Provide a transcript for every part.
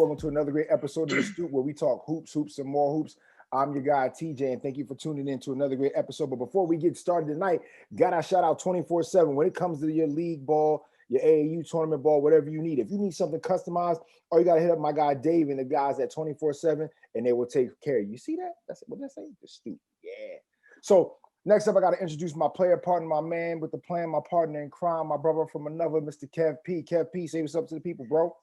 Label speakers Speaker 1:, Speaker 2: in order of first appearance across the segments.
Speaker 1: welcome to another great episode of the Stoop, where we talk hoops, hoops, and more hoops. I'm your guy, TJ, and thank you for tuning in to another great episode. But before we get started tonight, gotta shout out 24/7 when it comes to your league ball, your AAU tournament ball, whatever you need. If you need something customized, all you gotta hit up my guy Dave and the guys at 24/7, and they will take care of you. See that? That's what did I say? The Stoop. Yeah. So next up, I gotta introduce my player partner, my man with the plan, my partner in crime, my brother from another, Mr. Kev P. Kev P, say what's up to the people, bro.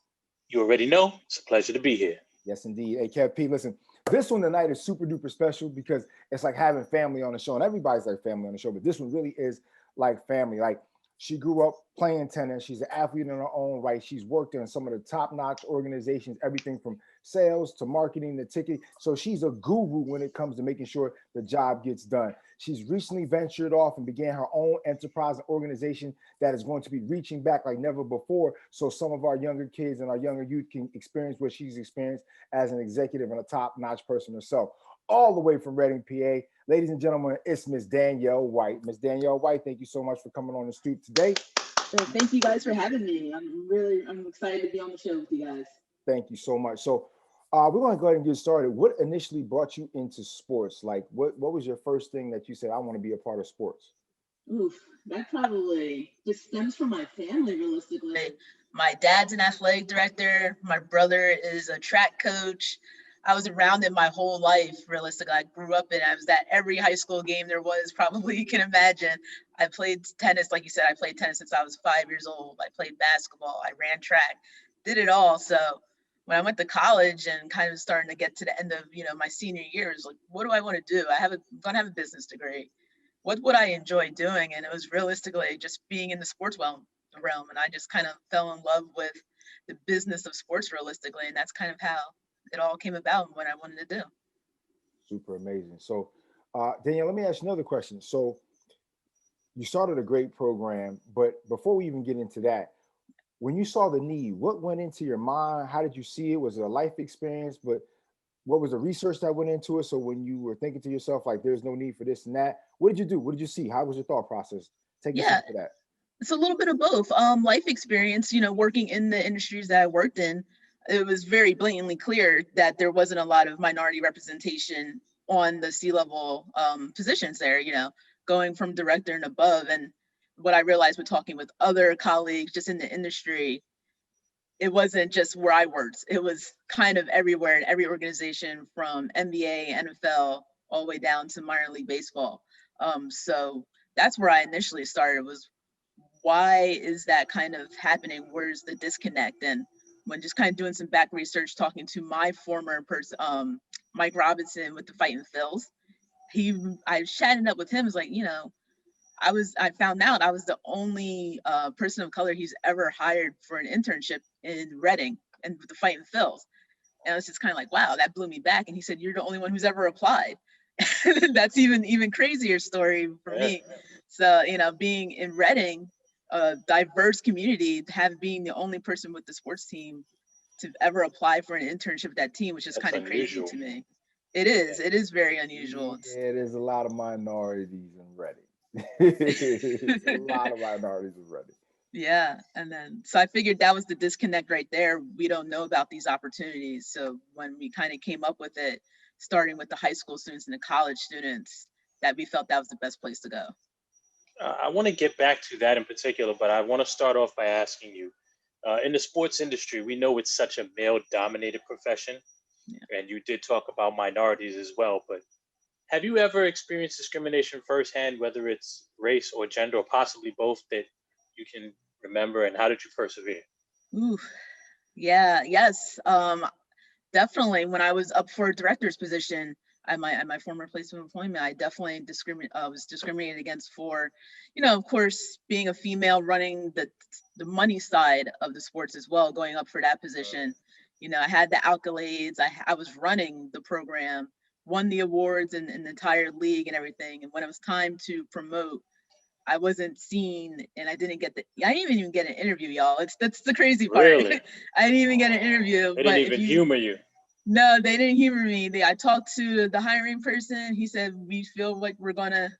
Speaker 2: You already know. It's a pleasure to be here.
Speaker 1: Yes, indeed. Hey, Kev P, listen, this one tonight is super duper special because it's like having family on the show, and everybody's like family on the show, but this one really is like family. Like, she grew up playing tennis. She's an athlete in her own right. She's worked in some of the top-notch organizations, everything from sales to marketing to ticket. So she's a guru when it comes to making sure the job gets done. She's recently ventured off and began her own enterprise and organization that is going to be reaching back like never before. So some of our younger kids and our younger youth can experience what she's experienced as an executive and a top-notch person herself. All the way from Reading, PA. Ladies and gentlemen, it's Miss Danielle White. Miss Danielle White, thank you so much for coming on the Stoop today.
Speaker 3: Well, thank you guys for having me. I'm excited to be on the show with you guys.
Speaker 1: Thank you so much. So we're going to go ahead and get started. What initially brought you into sports? Like, what was your first thing that you said, I want to be a part of sports?
Speaker 3: Oof, that probably just stems from my family, realistically.
Speaker 4: My dad's an athletic director. My brother is a track coach. I was around it my whole life, realistically. I grew up in it. I was at every high school game there was, probably you can imagine. I played tennis, like you said, I played tennis since I was 5 years old. I played basketball, I ran track, did it all. So when I went to college and kind of starting to get to the end of, my senior year, it was like, what do I want to do? I'm going to have a business degree. What would I enjoy doing? And it was realistically just being in the sports realm. And I just kind of fell in love with the business of sports realistically. And that's kind of how it all came about and what I wanted to do.
Speaker 1: Super amazing. So, Danielle, let me ask you another question. So, you started a great program, but before we even get into that, when you saw the need, what went into your mind? How did you see it? Was it a life experience? But what was the research that went into it? So when you were thinking to yourself, like, there's no need for this and that, what did you do? What did you see? How was your thought process? Take us into that.
Speaker 4: It's a little bit of both. Life experience, working in the industries that I worked in, it was very blatantly clear that there wasn't a lot of minority representation on the C-level positions there, going from director and above. And what I realized with talking with other colleagues just in the industry, it wasn't just where I worked. It was kind of everywhere in every organization from NBA, NFL, all the way down to minor league baseball. So that's where I initially started, was why is that kind of happening? Where's the disconnect? And when just kind of doing some back research, talking to my former person, Mike Robinson with the Fighting Phils, I chatted up with him. It's like, I found out I was the only person of color he's ever hired for an internship in Reading and with the Fighting Phils. And I was just kind of like, wow, that blew me back. And he said, you're the only one who's ever applied. That's even crazier story for me. So, being in Reading, a diverse community, being the only person with the sports team to ever apply for an internship at that team, which is kind of crazy to me. It is very unusual.
Speaker 1: Yeah, there's a lot of minorities in Reading. A lot of minorities in Reading.
Speaker 4: Yeah, and then so I figured that was the disconnect right there. We don't know about these opportunities. So when we kind of came up with it, starting with the high school students and the college students, that we felt that was the best place to go.
Speaker 2: I want to get back to that in particular, but I want to start off by asking you, in the sports industry, we know it's such a male-dominated profession, and you did talk about minorities as well, but have you ever experienced discrimination firsthand, whether it's race or gender or possibly both, that you can remember, and how did you persevere?
Speaker 4: Ooh, yes. Definitely when I was up for a director's position at my former place of employment, I definitely was discriminated against for, of course, being a female running the money side of the sports as well, going up for that position. I had the accolades, I was running the program, won the awards and the entire league and everything. And when it was time to promote, I wasn't seen, and I didn't even get an interview, y'all. That's the crazy part.
Speaker 2: Really?
Speaker 4: I didn't even get an interview.
Speaker 2: They didn't even humor you.
Speaker 4: No, they didn't humor me. I talked to the hiring person. He said, we feel like we're gonna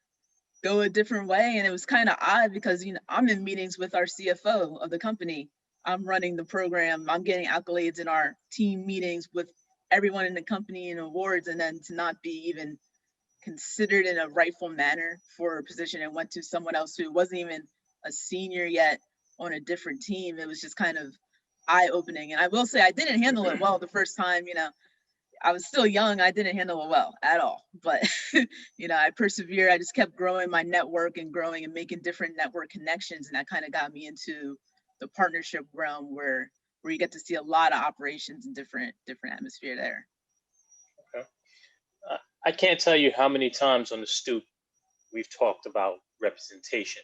Speaker 4: go a different way. And it was kind of odd because, I'm in meetings with our CFO of the company I'm running the program, I'm getting accolades in our team meetings with everyone in the company and awards, and then to not be even considered in a rightful manner for a position and went to someone else who wasn't even a senior yet on a different team. It was just kind of eye-opening. And I will say I didn't handle it well the first time. I was still young. I didn't handle it well at all. But, I persevered. I just kept growing my network and growing and making different network connections. And that kind of got me into the partnership realm where you get to see a lot of operations and different atmosphere there.
Speaker 2: Okay. I can't tell you how many times on the Stoop we've talked about representation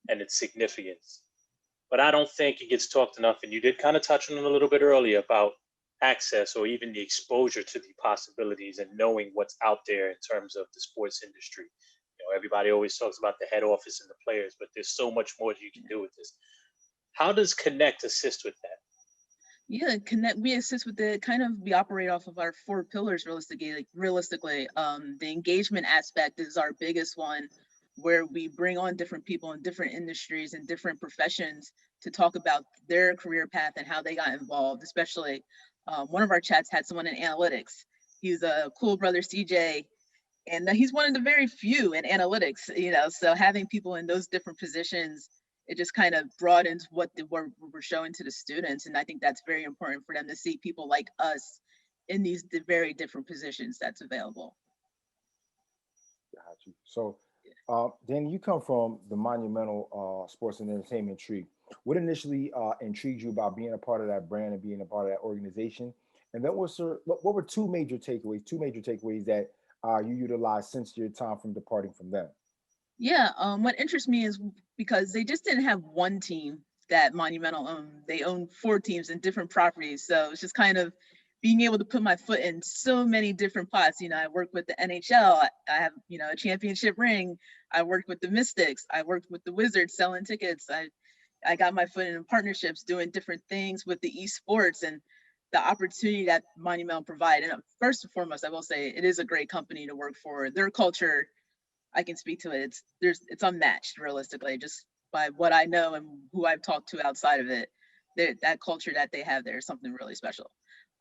Speaker 2: and its significance, but I don't think it gets talked enough. And you did kind of touch on it a little bit earlier about access or even the exposure to the possibilities and knowing what's out there in terms of the sports industry. Everybody always talks about the head office and the players, but there's so much more you can do with this. How does Connect assist with that?
Speaker 4: Yeah, Connect, we assist with we operate off of our 4 pillars realistically. The engagement aspect is our biggest one, where we bring on different people in different industries and different professions to talk about their career path and how they got involved. Especially one of our chats had someone in analytics. He's a cool brother, CJ, and he's one of the very few in analytics, so having people in those different positions, it just kind of broadens what we're showing to the students. And I think that's very important for them to see people like us in these very different positions that's available.
Speaker 1: Got you. So, Dani, you come from the monumental sports and entertainment tree. What initially intrigued you about being a part of that brand and being a part of that organization? And then what were two major takeaways that you utilized since your time from departing from them?
Speaker 4: Yeah, what interests me is because they just didn't have one team that Monumental owned. They owned 4 teams and different properties. So it's just kind of being able to put my foot in so many different pots. I work with the NHL. I have, a championship ring. I worked with the Mystics. I worked with the Wizards selling tickets. I got my foot in partnerships doing different things with the esports and the opportunity that Monumental provide. And first and foremost, I will say it is a great company to work for. Their culture, I can speak to it. It's unmatched realistically, just by what I know and who I've talked to outside of it. That culture that they have there is something really special.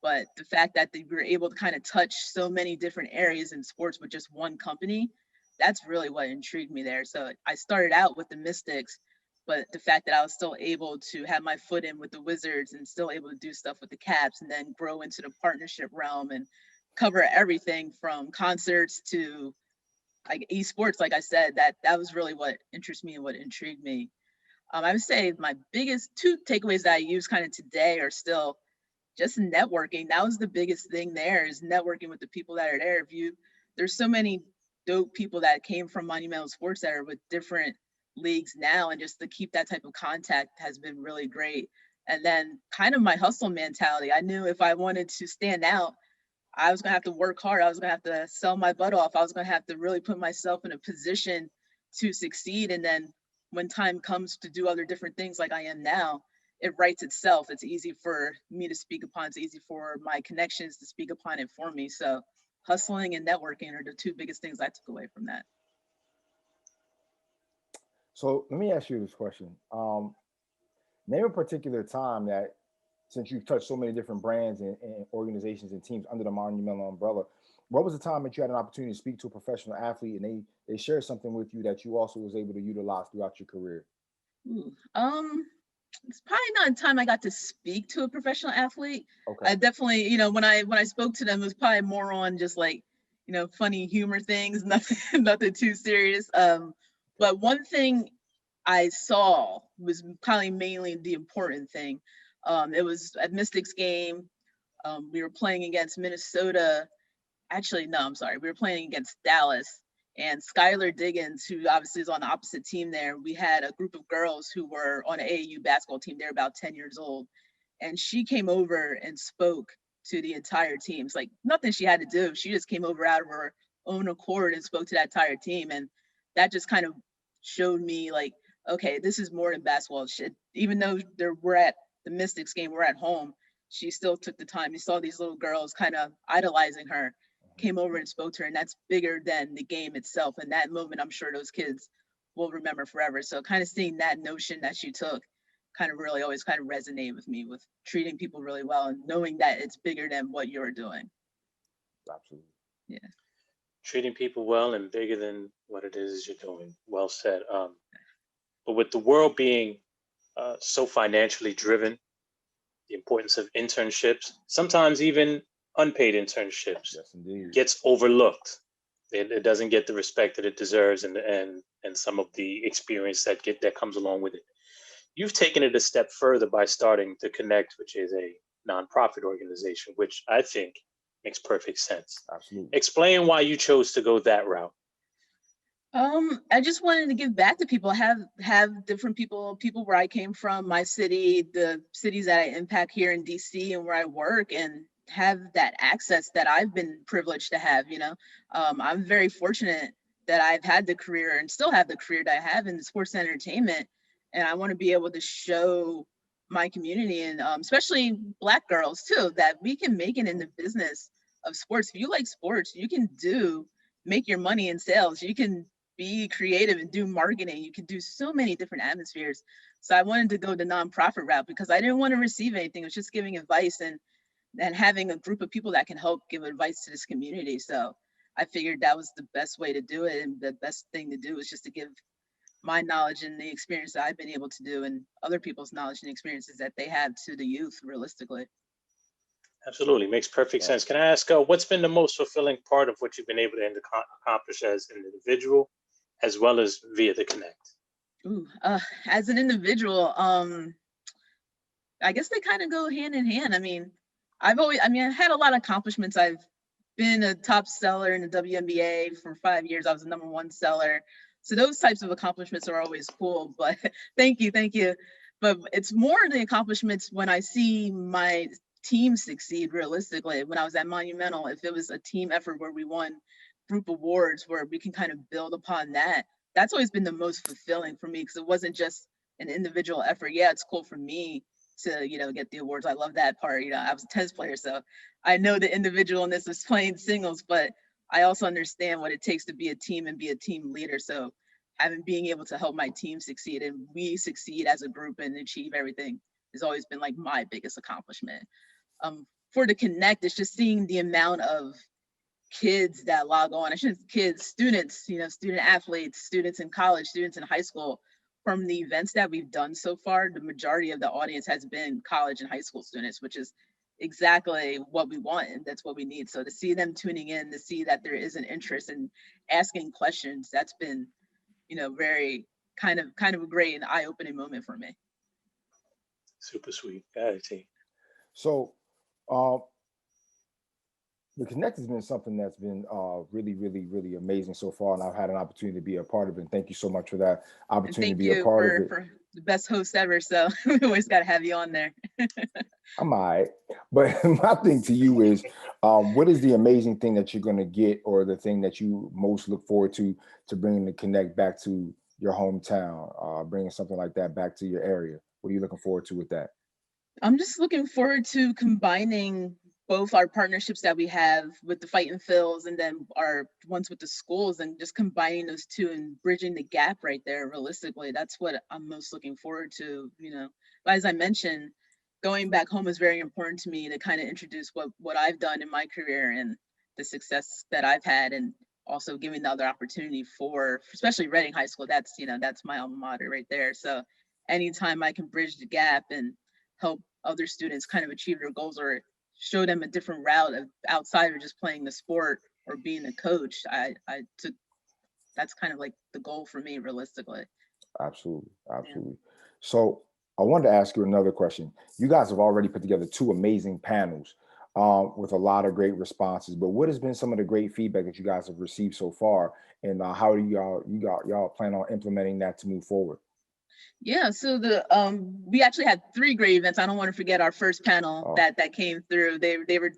Speaker 4: But the fact that they were able to kind of touch so many different areas in sports with just one company, that's really what intrigued me there. So I started out with the Mystics, but the fact that I was still able to have my foot in with the Wizards and still able to do stuff with the Caps and then grow into the partnership realm and cover everything from concerts to like esports, like I said, that was really what interests me and what intrigued me. I would say my biggest 2 takeaways that I use kind of today are still just networking. That was the biggest thing there, is networking with the people that are there. There's so many dope people that came from Monumental Sports that are with different leagues now, and just to keep that type of contact has been really great. And then kind of my hustle mentality. I knew if I wanted to stand out, I was gonna have to work hard. I was gonna have to sell my butt off. I was gonna have to really put myself in a position to succeed. And then when time comes to do other different things like I am now, it writes itself. It's easy for me to speak upon. It's easy for my connections to speak upon it for me. So hustling and networking are the 2 biggest things I took away from that.
Speaker 1: So let me ask you this question. Name a particular time that, since you've touched so many different brands and organizations and teams under the Monumental umbrella, what was the time that you had an opportunity to speak to a professional athlete and they shared something with you that you also was able to utilize throughout your career?
Speaker 4: It's probably not a time I got to speak to a professional athlete.
Speaker 1: Okay.
Speaker 4: I definitely, when I spoke to them, it was probably more on just like, funny humor things, nothing too serious. But one thing I saw was probably mainly the important thing. It was at Mystics game. We were playing against Minnesota. Actually, no, I'm sorry. We were playing against Dallas, and Skylar Diggins, who obviously is on the opposite team there. We had a group of girls who were on an AAU basketball team. They're about 10 years old. And she came over and spoke to the entire team. It's like nothing she had to do. She just came over out of her own accord and spoke to that entire team. And that just kind of showed me like, okay, this is more than basketball. Even though we're at the Mystics game, we're at home, she still took the time. You saw these little girls kind of idolizing her, came over and spoke to her, and that's bigger than the game itself. And that moment, I'm sure those kids will remember forever. So kind of seeing that notion that she took kind of really always kind of resonate with me, with treating people really well and knowing that it's bigger than what you're doing.
Speaker 1: Absolutely.
Speaker 4: Yeah.
Speaker 2: Treating people well and bigger than what it is you're doing. Well said. But with the world being so financially driven, the importance of internships, sometimes even unpaid internships,
Speaker 1: Yes, indeed.
Speaker 2: gets overlooked. It doesn't get the respect that it deserves, and some of the experience that comes along with it. You've taken it a step further by starting to Connect, which is a nonprofit organization, which I think makes perfect sense.
Speaker 1: Absolutely.
Speaker 2: Explain why you chose to go that route.
Speaker 4: I just wanted to give back to people, have different people where I came from, my city, the cities that I impact here in DC and where I work, and have that access that I've been privileged to have, you know. I'm very fortunate that I've had the career and still have the career that I have in sports and entertainment. And I want to be able to show my community and especially Black girls too, that we can make it in the business of sports. If you like sports, you can make your money in sales. You can be creative and do marketing. You can do so many different atmospheres. So I wanted to go the nonprofit route because I didn't want to receive anything. It was just giving advice and having a group of people that can help give advice to this community. So I figured that was the best way to do it. And the best thing to do is just to give my knowledge and the experience that I've been able to do and other people's knowledge and experiences that they have to the youth realistically.
Speaker 2: Absolutely, makes perfect sense. Can I ask, what's been the most fulfilling part of what you've been able to accomplish as an individual, as well as via the Connect?
Speaker 4: Ooh, as an individual, I guess they kind of go hand in hand. I mean, I had a lot of accomplishments. I've been a top seller in the WNBA for 5 years. I was the #1 seller. So those types of accomplishments are always cool, but thank you. But it's more the accomplishments when I see my team succeed realistically. When I was at Monumental, if it was a team effort where we won group awards, where we can kind of build upon that, that's always been the most fulfilling for me because it wasn't just an individual effort. Yeah, it's cool for me to, get the awards. I love that part. I was a tennis player, so I know the individualness of playing singles, but I also understand what it takes to be a team and be a team leader. So being able to help my team succeed and we succeed as a group and achieve everything has always been like my biggest accomplishment. For the Connect, it's just seeing the amount of kids that log on. Students, student athletes, students in college, students in high school. From the events that we've done so far, the majority of the audience has been college and high school students, which is exactly what we want and that's what we need. So to see them tuning in, to see that there is an interest in asking questions, that's been, very kind of a great and eye-opening moment for me.
Speaker 2: Super sweet. Got it, T.
Speaker 1: So the Connect has been something that's been really, really, really amazing so far, and I've had an opportunity to be a part of it. And thank you so much for that opportunity to be a part of it.
Speaker 4: For the best host ever. So we always got to have you on there.
Speaker 1: I'm all right, but my thing to you is, what is the amazing thing that you're going to get, or the thing that you most look forward to bringing the Connect back to your hometown, bringing something like that back to your area? What are you looking forward to with that?
Speaker 4: I'm just looking forward to combining both our partnerships that we have with the Fight and Phils and then our ones with the schools, and just combining those two and bridging the gap right there. Realistically, that's what I'm most looking forward to. But as I mentioned, going back home is very important to me to kind of introduce what I've done in my career and the success that I've had, and also giving the other opportunity for, especially Reading High School. That's my alma mater right there. So anytime I can bridge the gap and help other students kind of achieve their goals or show them a different route outside of just playing the sport or being a coach, that's kind of like the goal for me realistically.
Speaker 1: Absolutely. Yeah. So I wanted to ask you another question. You guys have already put together 2 amazing panels with a lot of great responses, but what has been some of the great feedback that you guys have received so far, and how do y'all plan on implementing that to move forward?
Speaker 4: Yeah, so we actually had 3 great events. I don't want to forget our first panel that came through. They were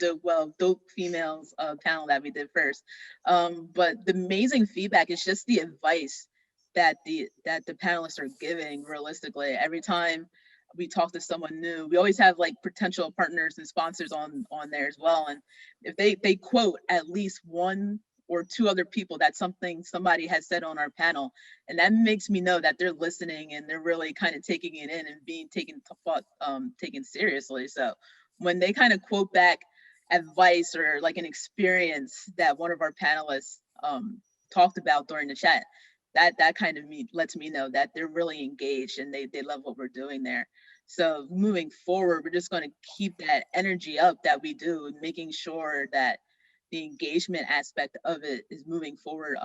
Speaker 4: dope females panel that we did first. But the amazing feedback is just the advice that the panelists are giving realistically. Every time we talk to someone new, we always have like potential partners and sponsors on there as well. And if they quote at least one or two other people that somebody has said on our panel. And that makes me know that they're listening and they're really kind of taking it in and being taken seriously. So when they kind of quote back advice or like an experience that one of our panelists talked about during the chat, that kind of lets me know that they're really engaged and they love what we're doing there. So moving forward, we're just going to keep that energy up that we do, and making sure that the engagement aspect of it is moving forward.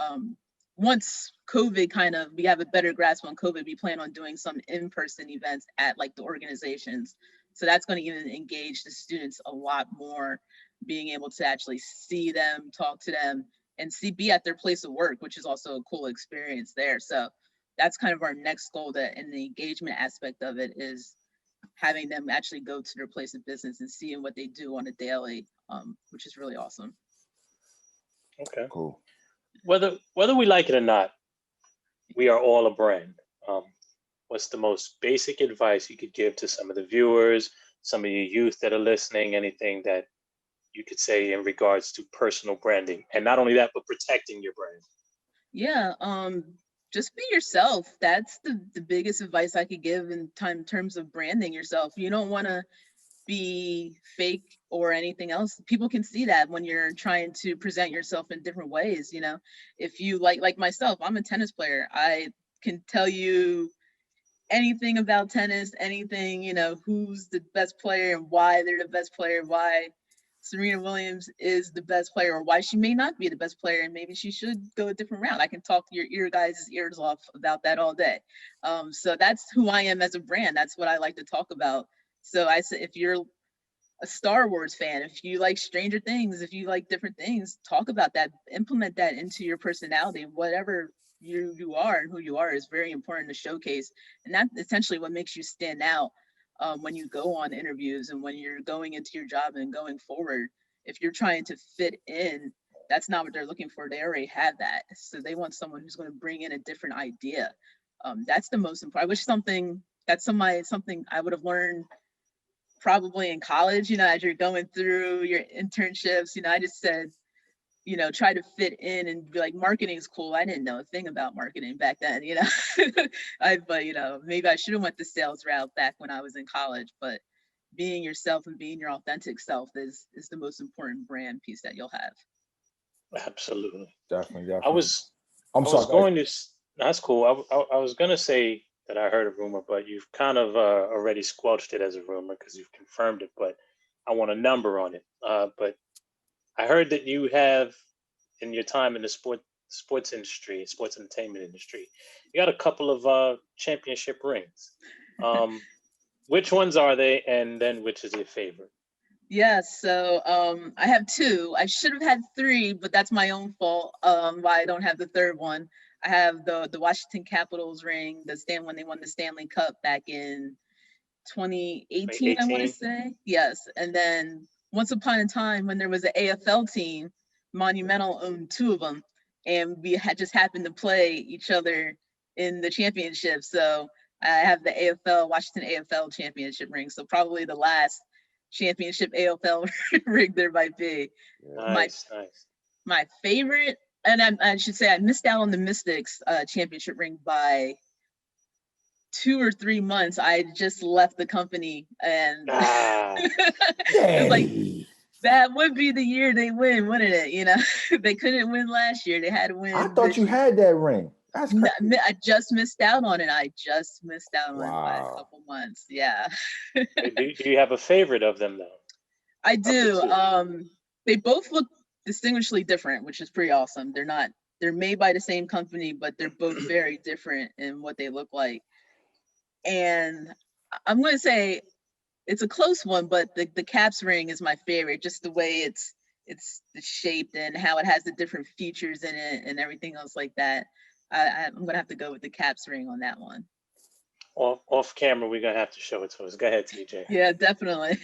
Speaker 4: Once COVID we have a better grasp on COVID, we plan on doing some in-person events at like the organizations. So that's going to even engage the students a lot more, being able to actually see them, talk to them, and be at their place of work, which is also a cool experience there. So that's kind of our next goal, that in the engagement aspect of it is having them actually go to their place of business and seeing what they do on a daily, which is really awesome.
Speaker 2: Okay.
Speaker 1: Cool.
Speaker 2: Whether we like it or not, we are all a brand. What's the most basic advice you could give to some of the viewers, some of your youth that are listening, anything that you could say in regards to personal branding? And not only that, but protecting your brand.
Speaker 4: Yeah, just be yourself. That's the biggest advice I could give in terms of branding yourself. You don't want to be fake or anything else. People can see that when you're trying to present yourself in different ways. You know, if you like myself, I'm a tennis player. I can tell you anything about tennis, anything, you know, who's the best player and why they're the best player, why Serena Williams is the best player, or why she may not be the best player and maybe she should go a different route. I can talk your guys' ears off about that all day. So that's who I am as a brand. That's what I like to talk about. So I said, if you're a Star Wars fan, if you like Stranger Things, if you like different things, talk about that, implement that into your personality. Whatever you are and who you are is very important to showcase. And that's essentially what makes you stand out when you go on interviews and when you're going into your job and going forward. If you're trying to fit in, that's not what they're looking for. They already have that. So they want someone who's going to bring in a different idea. That's the most important. I wish something I would have learned probably in college, you know, as you're going through your internships. You know, I just said, you know, try to fit in and be like, marketing is cool. I didn't know a thing about marketing back then, you know. But, you know, maybe I should have went the sales route back when I was in college. But being yourself and being your authentic self is the most important brand piece that you'll have.
Speaker 2: Absolutely.
Speaker 1: Definitely.
Speaker 2: I was
Speaker 1: sorry,
Speaker 2: going to, that's cool. I was going to say that I heard a rumor, but you've kind of already squelched it as a rumor because you've confirmed it, but I want a number on it. But I heard that you have, in your time in the sports industry, sports entertainment industry, you got a couple of championship rings. Which ones are they, and then which is your favorite?
Speaker 4: Yeah, so I have two. I should have had three, but that's my own fault. Why I don't have the third one. I have the Washington Capitals ring, when they won the Stanley Cup back in 2018, I want to say. Yes, and then once upon a time when there was an AFL team, Monumental owned two of them, and we had just happened to play each other in the championship. So I have the Washington AFL championship ring. So probably the last championship AFL ring there might be.
Speaker 2: Nice.
Speaker 4: My favorite, and I should say I missed out on the Mystics championship ring by 2 or 3 months. I just left the company, and it's like, that would be the year they win, wouldn't it? You know, they couldn't win last year. They had to win.
Speaker 1: I thought you had that ring. That's crazy.
Speaker 4: I just missed out on it. I just missed out on it by a couple months. Yeah.
Speaker 2: Do you have a favorite of them though?
Speaker 4: I do. They both look distinguishingly different, which is pretty awesome. They're made by the same company, but they're both very different in what they look like. And I'm going to say it's a close one, but the Caps ring is my favorite. Just the way it's shaped and how it has the different features in it and everything else like that. I'm going to have to go with the Caps ring on that one.
Speaker 2: Off camera, we're going to have to show it to us. Go ahead, TJ.
Speaker 4: Yeah, definitely.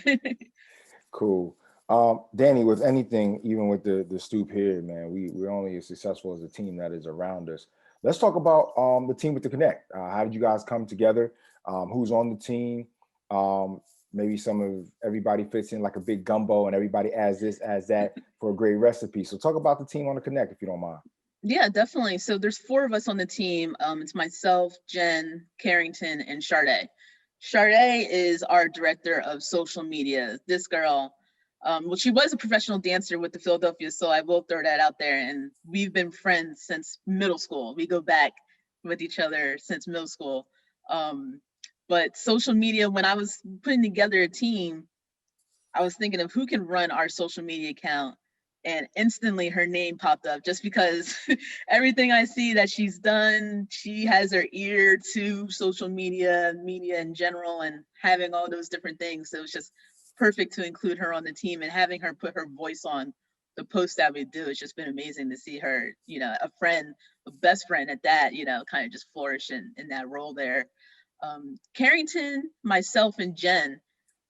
Speaker 1: Cool. Dani, with anything, even with the Stoop here, man, we're only as successful as the team that is around us. Let's talk about the team with the Connect. How did you guys come together? Who's on the team? maybe some of everybody fits in like a big gumbo and everybody adds this, adds that for a great recipe. So talk about the team on the Connect, if you don't mind.
Speaker 4: Yeah, definitely. So there's 4 of us on the team. It's myself, Jen, Carrington, and Sade. Sade is our director of social media. This girl, well, she was a professional dancer with the Philadelphia, so I will throw that out there. And we've been friends since middle school. We go back with each other since middle school. But social media, when I was putting together a team, I was thinking of who can run our social media account, and instantly her name popped up just because everything I see that she's done, she has her ear to social media in general, and having all those different things. So it was just perfect to include her on the team, and having her put her voice on the post that we do. It's just been amazing to see her, a friend, a best friend at that, kind of just flourish in that role there. Carrington, myself, and Jen,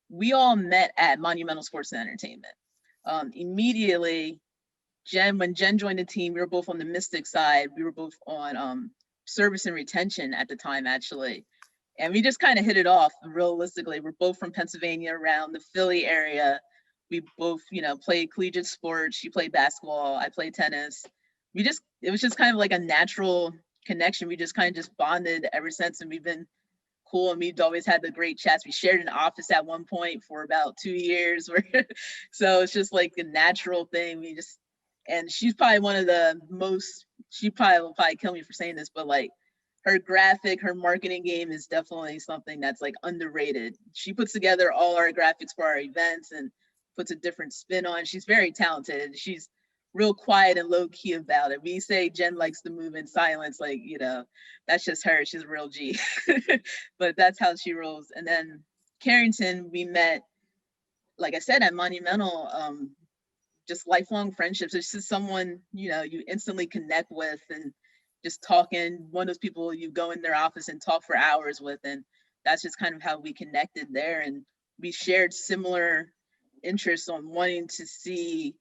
Speaker 4: we all met at Monumental Sports and Entertainment. Immediately, when Jen joined the team, we were both on the Mystic side. We were both on service and retention at the time, actually. And we just kind of hit it off. Realistically, we're both from Pennsylvania, around the Philly area. We both, played collegiate sports. She played basketball. I played tennis. It was just kind of like a natural connection. We just kind of just bonded ever since, and we've been cool, and we've always had the great chats. We shared an office at one point for about 2 years. So it's just like a natural thing. And she's probably one of the most, she probably will kill me for saying this, but like her marketing game is definitely something that's like underrated. She puts together all our graphics for our events and puts a different spin on. She's very talented. She's real quiet and low key about it. We say Jen likes to move in silence, like, that's just her. She's a real G. But that's how she rolls. And then Carrington, we met, like I said, at Monumental, just lifelong friendships. It's just someone, you instantly connect with, and just talking, one of those people you go in their office and talk for hours with. And that's just kind of how we connected there. And we shared similar interests on wanting to see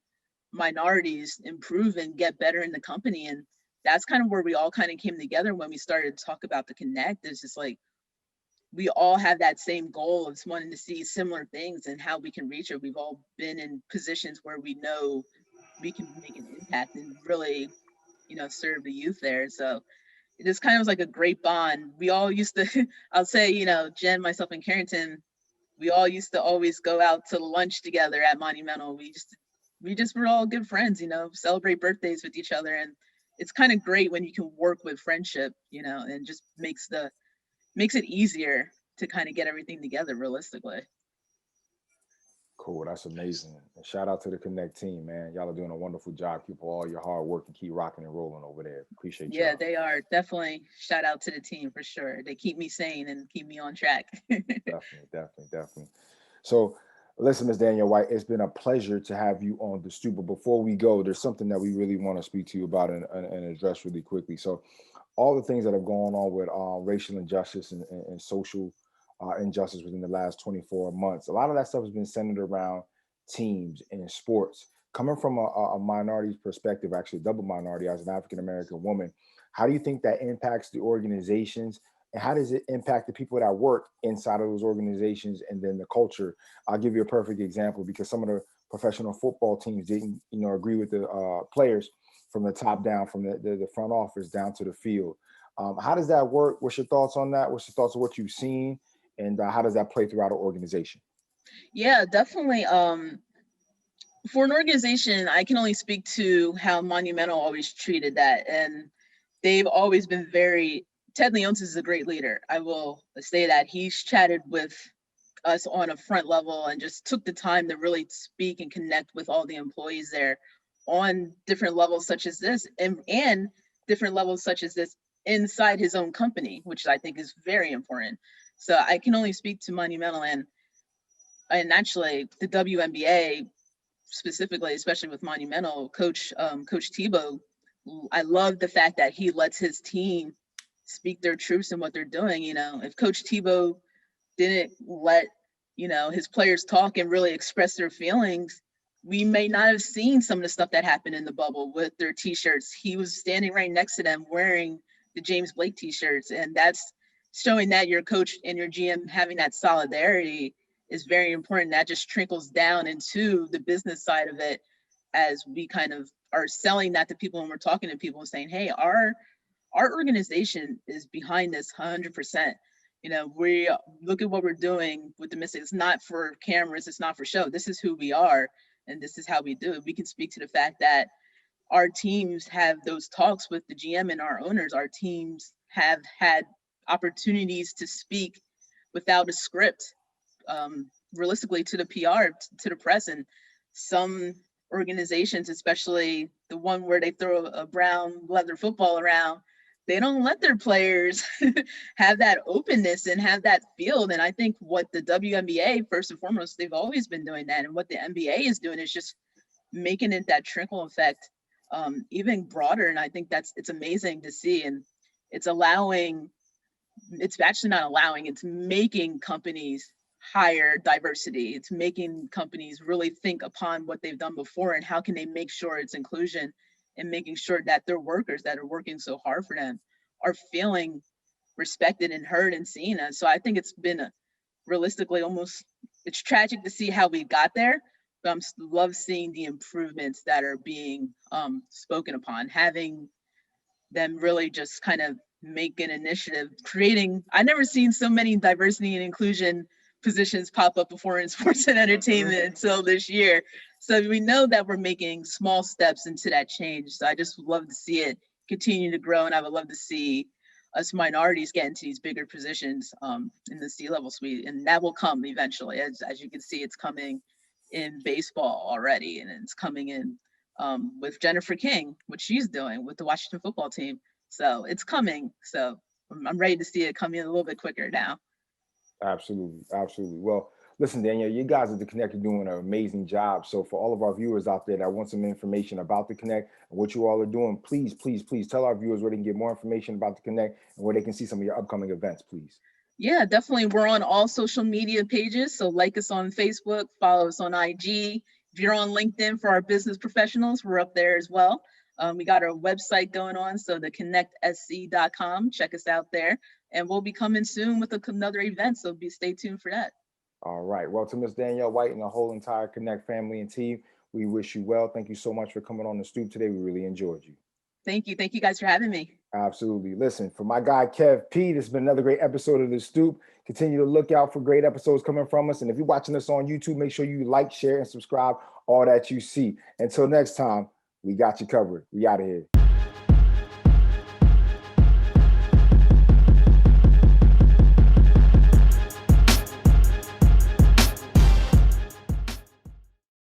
Speaker 4: minorities improve and get better in the company. And that's kind of where we all kind of came together when we started to talk about the Connect. It's just like, we all have that same goal of wanting to see similar things and how we can reach it. We've all been in positions where we know we can make an impact and really, serve the youth there. So it just kind of was like a great bond. We all used to, I'll say, Jen, myself, and Carrington, we all used to always go out to lunch together at Monumental. We just were all good friends, celebrate birthdays with each other. And it's kind of great when you can work with friendship, and just makes it easier to kind of get everything together realistically.
Speaker 1: Cool, that's amazing. And shout out to the Connect team, man. Y'all are doing a wonderful job. Keep all your hard work and keep rocking and rolling over there. Appreciate you.
Speaker 4: Yeah, they are. Definitely shout out to the team for sure. They keep me sane and keep me on track.
Speaker 1: Definitely. So listen, Ms. Danielle White, it's been a pleasure to have you on the Stoop. But before we go, there's something that we really want to speak to you about and address really quickly. So all the things that have gone on with racial injustice and social injustice within the last 24 months, a lot of that stuff has been centered around teams and sports. Coming from a minority perspective, actually double minority as an African-American woman, how do you think that impacts the organizations, and how does it impact the people that work inside of those organizations and then the culture? I'll give you a perfect example, because some of the professional football teams didn't, agree with the players from the top down, from the front office down to the field. How does that work? What's your thoughts on that? What's your thoughts on what you've seen? And how does that play throughout an organization?
Speaker 4: Yeah, definitely. For an organization, I can only speak to how Monumental always treated that. And they've always been Ted Leonsis is a great leader. I will say that. He's chatted with us on a front level and just took the time to really speak and connect with all the employees there on different levels such as this, and different levels such as this inside his own company, which I think is very important. So I can only speak to Monumental and actually the WNBA specifically, especially with Monumental, Coach Tebow. I love the fact that he lets his team speak their truths and what they're doing. If Coach Tebow didn't let his players talk and really express their feelings, we may not have seen some of the stuff that happened in the bubble with their t-shirts. He was standing right next to them wearing the James Blake t-shirts, and that's showing that your coach and your GM having that solidarity is very important. That just trickles down into the business side of it as we kind of are selling that to people, and we're talking to people and saying, hey, our organization is behind this 100%. You know, we look at what we're doing with the Mystics. It's not for cameras, it's not for show. This is who we are, and this is how we do it. We can speak to the fact that our teams have those talks with the GM and our owners. Our teams have had opportunities to speak without a script, realistically, to the PR, to the press. And some organizations, especially the one where they throw a brown leather football around, they don't let their players have that openness and have that field. And I think what the WNBA, first and foremost, they've always been doing that. And what the NBA is doing is just making it that trickle effect even broader. And I think it's amazing to see. And it's actually not allowing, it's making companies hire diversity. It's making companies really think upon what they've done before and how can they make sure it's inclusion, and making sure that their workers that are working so hard for them are feeling respected and heard and seen. And so I think it's been realistically it's tragic to see how we got there, but I love seeing the improvements that are being spoken upon, having them really just kind of make an initiative, I've never seen so many diversity and inclusion positions pop up before in sports and entertainment until this year. So we know that we're making small steps into that change. So I just would love to see it continue to grow, and I would love to see us minorities get into these bigger positions in the C-level suite, and that will come eventually. As you can see, it's coming in baseball already, and it's coming in with Jennifer King, what she's doing with the Washington football team. So it's coming. So I'm ready to see it come in a little bit quicker now.
Speaker 1: Absolutely. Well, listen, Danielle, you guys at the Connect are doing an amazing job. So for all of our viewers out there that want some information about the Connect and what you all are doing, please tell our viewers where they can get more information about the Connect and where they can see some of your upcoming events, please.
Speaker 4: Yeah, definitely. We're on all social media pages. So like us on Facebook, follow us on IG. If you're on LinkedIn for our business professionals, we're up there as well. We got our website going on, so the connectsc.com. Check us out there. And we'll be coming soon with another event, so stay tuned for that.
Speaker 1: All right. Well, to Miss Danielle White and the whole entire Connect family and team, we wish you well. Thank you so much for coming on the Stoop today. We really enjoyed you.
Speaker 4: Thank you. Thank you guys for having me.
Speaker 1: Absolutely. Listen, for my guy, Kev P, this has been another great episode of The Stoop. Continue to look out for great episodes coming from us. And if you're watching us on YouTube, make sure you like, share, and subscribe all that you see. Until next time, we got you covered. We out of here.